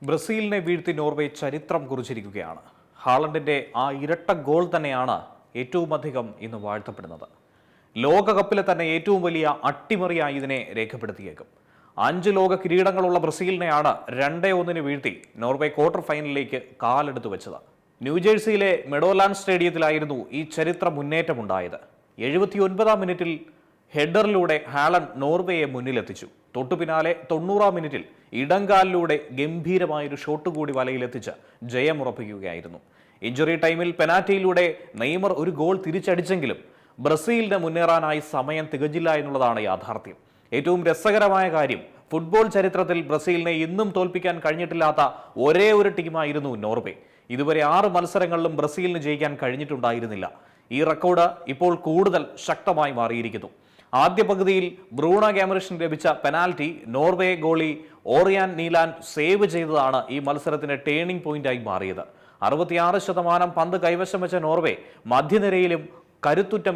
ബ്രസീലിനെ വീഴ്ത്തി നോർവേ ചരിത്രം കുറിച്ചിരിക്കുകയാണ്. ഹാളണ്ടിന്റെ ആ ഇരട്ട ഗോൾ തന്നെയാണ് ഏറ്റവും അധികം ഇന്ന് വാഴ്ത്തപ്പെടുന്നത്. ലോകകപ്പിലെ തന്നെ ഏറ്റവും വലിയ അട്ടിമറിയായി ഇതിനെ രേഖപ്പെടുത്തിയേക്കും. 5 ലോക കിരീടങ്ങളുള്ള ബ്രസീലിനെയാണ് 2-1 വീഴ്ത്തി നോർവേ ക്വാർട്ടർ ഫൈനലിലേക്ക് കാലെടുത്തു വെച്ചത്. ന്യൂജേഴ്സിയിലെ മെഡോലാൻഡ് സ്റ്റേഡിയത്തിലായിരുന്നു ഈ ചരിത്ര മുന്നേറ്റമുണ്ടായത്. 79-ാം മിനിറ്റിൽ ഹെഡറിലൂടെ ഹാളണ്ട് നോർവേയെ മുന്നിലെത്തിച്ചു. തൊട്ടുപിന്നാലെ 90-ാം മിനിറ്റിൽ ഇടങ്കാലിലൂടെ ഗംഭീരമായൊരു ഷോട്ട് കൂടി വലയിലെത്തിച്ച് ജയമുറപ്പിക്കുകയായിരുന്നു. ഇഞ്ചുറി ടൈമിൽ പെനാൽറ്റിയിലൂടെ നെയ്മർ ഒരു ഗോൾ തിരിച്ചടിച്ചെങ്കിലും ബ്രസീലിന് മുന്നേറാനായി സമയം തികഞ്ഞില്ല എന്നുള്ളതാണ് യാഥാർത്ഥ്യം. ഏറ്റവും രസകരമായ കാര്യം, ഫുട്ബോൾ ചരിത്രത്തിൽ ബ്രസീലിനെ ഇന്നും തോൽപ്പിക്കാൻ കഴിഞ്ഞിട്ടില്ലാത്ത ഒരേ ഒരു ടീമായിരുന്നു നോർവേ. ഇതുവരെ 6 മത്സരങ്ങളിലും ബ്രസീലിന് ജയിക്കാൻ കഴിഞ്ഞിട്ടുണ്ടായിരുന്നില്ല. ഈ റെക്കോർഡ് ഇപ്പോൾ കൂടുതൽ ശക്തമായി മാറിയിരിക്കുന്നു. ആദ്യ പകുതിയിൽ ബ്രൂണോ ഗാമറിഷിന് ലഭിച്ച പെനാൽറ്റി നോർവേ ഗോളി ഓറിയാൻ നീലാൻ സേവ് ചെയ്തതാണ് ഈ മത്സരത്തിന്റെ ടേണിംഗ് പോയിന്റായി മാറിയത്. 66% പന്ത് കൈവശം വെച്ച നോർവേ മധ്യനിരയിലും കരുത്തുറ്റ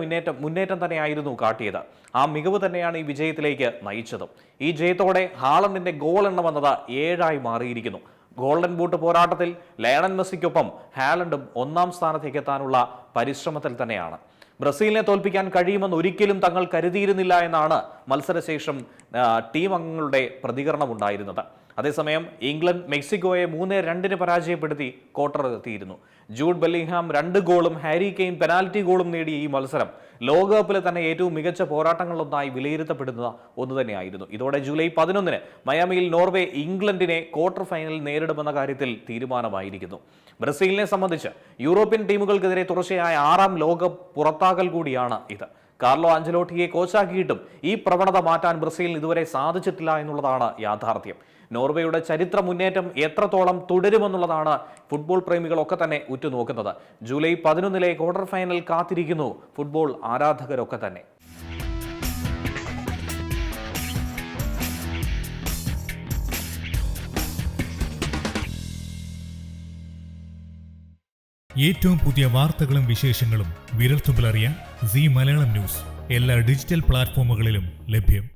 മുന്നേറ്റം തന്നെയായിരുന്നു കാട്ടിയത്. ആ മികവ് തന്നെയാണ് ഈ വിജയത്തിലേക്ക് നയിച്ചത്. ഈ ജയത്തോടെ ഹാളണ്ടിന്റെ ഗോൾ എണ്ണം വന്നത് 7 മാറിയിരിക്കുന്നു. ഗോൾഡൻ ബൂട്ട് പോരാട്ടത്തിൽ ലയണൽ മെസ്സിക്കൊപ്പം ഹാളണ്ടും 1-ാം സ്ഥാനത്തേക്ക് എത്താനുള്ള പരിശ്രമത്തിൽ തന്നെയാണ്. ബ്രസീലിനെ തോൽപ്പിക്കാൻ കഴിയുമെന്ന് ഒരിക്കലും തങ്ങൾ കരുതിയിരുന്നില്ല എന്നാണ് മത്സരശേഷം ടീം അംഗങ്ങളുടെ പ്രതികരണമുണ്ടായിരുന്നത്. അതേസമയം ഇംഗ്ലണ്ട് മെക്സിക്കോയെ 3-2 പരാജയപ്പെടുത്തി ക്വാർട്ടർ എത്തിയിരുന്നു. ജൂഡ് ബെല്ലിംഗ്ഹാം 2 ഗോളും ഹാരി കെയ്ൻ പെനാൽറ്റി ഗോളും നേടിയ ഈ മത്സരം ലോകകപ്പിലെ തന്നെ ഏറ്റവും മികച്ച പോരാട്ടങ്ങളിലൊന്നായി വിലയിരുത്തപ്പെടുന്ന ഒന്ന് തന്നെയായിരുന്നു. ഇതോടെ ജൂലൈ 11-ന് മയാമിയിൽ നോർവേ ഇംഗ്ലണ്ടിനെ ക്വാർട്ടർ ഫൈനലിൽ നേരിടുമെന്ന കാര്യത്തിൽ തീരുമാനമായിരിക്കുന്നു. ബ്രസീലിനെ സംബന്ധിച്ച് യൂറോപ്യൻ ടീമുകൾക്കെതിരെ തുടർച്ചയായ 6-ാം ലോകകപ്പ് പുറത്താകൽ കൂടിയാണ് ഇത്. കാർലോ ആഞ്ചലോട്ടിയെ കോച്ചാക്കിയിട്ടും ഈ പ്രവണത മാറ്റാൻ ബ്രസീലിന് ഇതുവരെ സാധിച്ചിട്ടില്ല എന്നുള്ളതാണ് യാഥാർത്ഥ്യം. നോർവേയുടെ ചരിത്ര മുന്നേറ്റം എത്രത്തോളം തുടരുമെന്നുള്ളതാണ് ഫുട്ബോൾ പ്രേമികളൊക്കെ തന്നെ ഉറ്റുനോക്കുന്നത്. ജൂലൈ 11-ലെ ക്വാർട്ടർ ഫൈനൽ കാത്തിരിക്കുന്നു ഫുട്ബോൾ ആരാധകരൊക്കെ തന്നെ. ഏറ്റവും പുതിയ വാർത്തകളും വിശേഷങ്ങളും വിരൽത്തുമ്പിലറിയാൻ സീ മലയാളം ന്യൂസ് എല്ലാ ഡിജിറ്റൽ പ്ലാറ്റ്ഫോമുകളിലും ലഭ്യം.